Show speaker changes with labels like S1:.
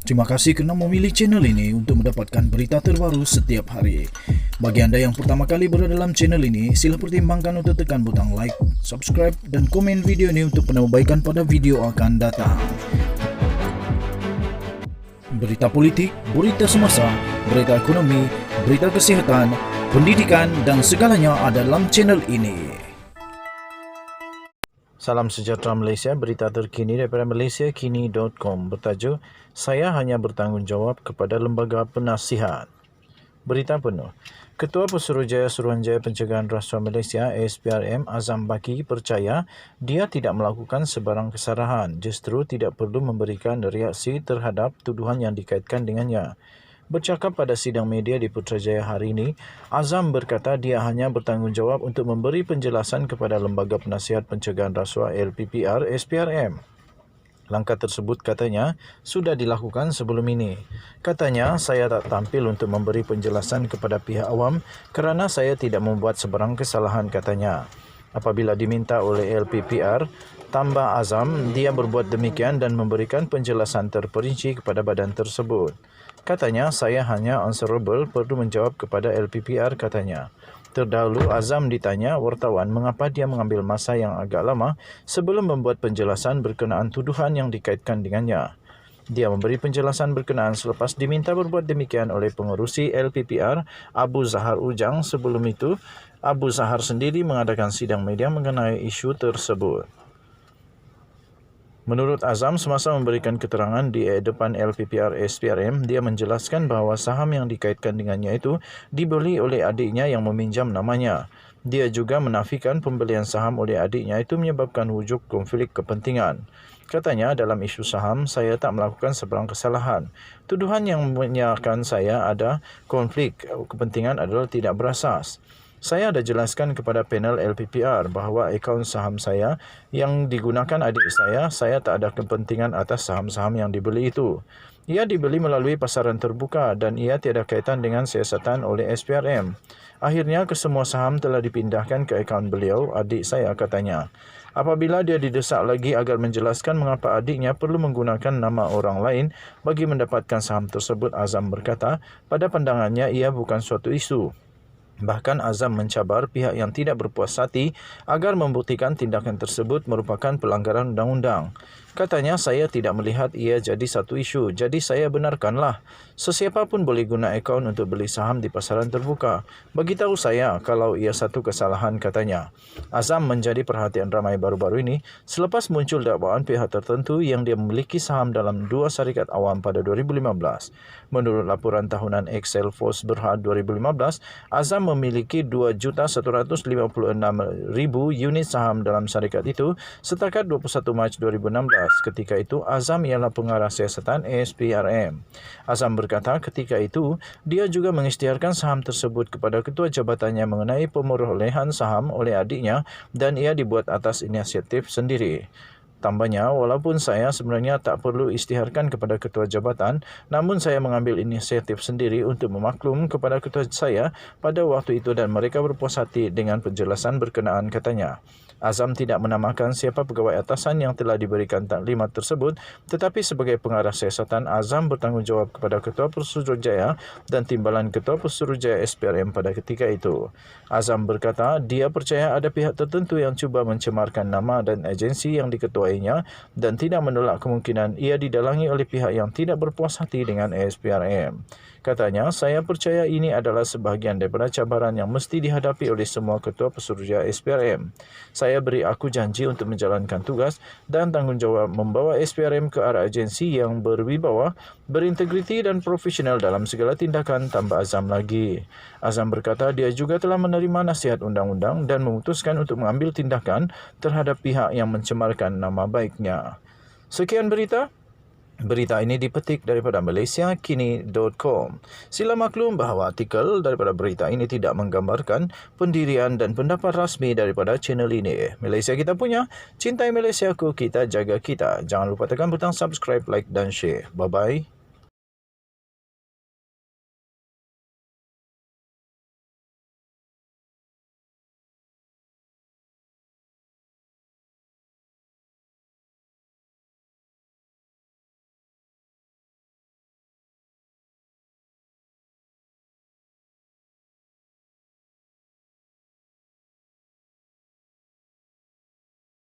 S1: Terima kasih kerana memilih channel ini untuk mendapatkan berita terbaru setiap hari. Bagi anda yang pertama kali berada dalam channel ini, sila pertimbangkan untuk tekan butang like, subscribe dan komen video ini untuk penambahbaikan pada video akan datang. Berita politik, berita semasa, berita ekonomi, berita kesihatan, pendidikan dan segalanya ada dalam channel ini.
S2: Salam sejahtera Malaysia, berita terkini daripada malaysiakini.com bertajuk Saya hanya bertanggungjawab kepada Lembaga Penasihat. Berita penuh. Ketua Pesuruhjaya Suruhanjaya Pencegahan Rasuah Malaysia SPRM Azam Baki percaya dia tidak melakukan sebarang kesalahan, justru tidak perlu memberikan reaksi terhadap tuduhan yang dikaitkan dengannya. Bercakap pada sidang media di Putrajaya hari ini, Azam berkata dia hanya bertanggungjawab untuk memberi penjelasan kepada Lembaga Penasihat Pencegahan Rasuah LPPR SPRM. Langkah tersebut katanya sudah dilakukan sebelum ini. Katanya, saya tak tampil untuk memberi penjelasan kepada pihak awam kerana saya tidak membuat sebarang kesalahan katanya. Apabila diminta oleh LPPR, tambah Azam, dia berbuat demikian dan memberikan penjelasan terperinci kepada badan tersebut. Katanya, saya hanya answerable perlu menjawab kepada LPPR katanya. Terdahulu, Azam ditanya wartawan mengapa dia mengambil masa yang agak lama sebelum membuat penjelasan berkenaan tuduhan yang dikaitkan dengannya. Dia memberi penjelasan berkenaan selepas diminta berbuat demikian oleh pengerusi LPPR, Abu Zahar Ujang. Sebelum itu, Abu Zahar sendiri mengadakan sidang media mengenai isu tersebut. Menurut Azam, semasa memberikan keterangan di depan LPPR SPRM, dia menjelaskan bahawa saham yang dikaitkan dengannya itu dibeli oleh adiknya yang meminjam namanya. Dia juga menafikan pembelian saham oleh adiknya itu menyebabkan wujud konflik kepentingan. Katanya, dalam isu saham, saya tak melakukan sebarang kesalahan. Tuduhan yang menyatakan saya ada konflik kepentingan adalah tidak berasas. Saya ada jelaskan kepada panel LPPR bahawa akaun saham saya yang digunakan adik saya tak ada kepentingan atas saham-saham yang dibeli itu. Ia dibeli melalui pasaran terbuka dan ia tiada kaitan dengan siasatan oleh SPRM. Akhirnya, kesemua saham telah dipindahkan ke akaun beliau, adik saya katanya. Apabila dia didesak lagi agar menjelaskan mengapa adiknya perlu menggunakan nama orang lain bagi mendapatkan saham tersebut, Azam berkata, pada pandangannya ia bukan suatu isu. Bahkan Azam mencabar pihak yang tidak berpuas hati agar membuktikan tindakan tersebut merupakan pelanggaran undang-undang. Katanya, saya tidak melihat ia jadi satu isu, jadi saya benarkanlah. Sesiapa pun boleh guna akaun untuk beli saham di pasaran terbuka. Bagitahu saya kalau ia satu kesalahan katanya. Azam menjadi perhatian ramai baru-baru ini selepas muncul dakwaan pihak tertentu yang dia memiliki saham dalam dua syarikat awam pada 2015. Menurut laporan tahunan Excel Force Berhad 2015, Azam memiliki 2.156.000 unit saham dalam syarikat itu setakat 21 Mac 2016. Ketika itu, Azam ialah pengarah siasatan SPRM. Azam berkata ketika itu, dia juga mengisytiharkan saham tersebut kepada ketua jabatannya mengenai pemerolehan saham oleh adiknya dan ia dibuat atas inisiatif sendiri. Tambahnya, walaupun saya sebenarnya tak perlu isytiharkan kepada ketua jabatan, namun saya mengambil inisiatif sendiri untuk memaklum kepada ketua saya pada waktu itu dan mereka berpuas hati dengan penjelasan berkenaan katanya. Azam tidak menamakan siapa pegawai atasan yang telah diberikan taklimat tersebut, tetapi sebagai pengarah siasatan, Azam bertanggungjawab kepada Ketua Pesuruhjaya dan Timbalan Ketua Pesuruhjaya SPRM pada ketika itu. Azam berkata dia percaya ada pihak tertentu yang cuba mencemarkan nama dan agensi yang diketuainya dan tidak menolak kemungkinan ia didalangi oleh pihak yang tidak berpuas hati dengan SPRM. Katanya, saya percaya ini adalah sebahagian daripada cabaran yang mesti dihadapi oleh semua ketua pesuruhjaya SPRM. Saya beri aku janji untuk menjalankan tugas dan tanggungjawab membawa SPRM ke arah agensi yang berwibawa, berintegriti dan profesional dalam segala tindakan, tambah Azam lagi. Azam berkata dia juga telah menerima nasihat undang-undang dan memutuskan untuk mengambil tindakan terhadap pihak yang mencemarkan nama baiknya. Sekian berita. Berita ini dipetik daripada malaysiakini.com. Sila maklum bahawa artikel daripada berita ini tidak menggambarkan pendirian dan pendapat rasmi daripada channel ini. Malaysia kita punya, cintai Malaysiaku, kita jaga kita. Jangan lupa tekan butang subscribe, like dan share. Bye-bye.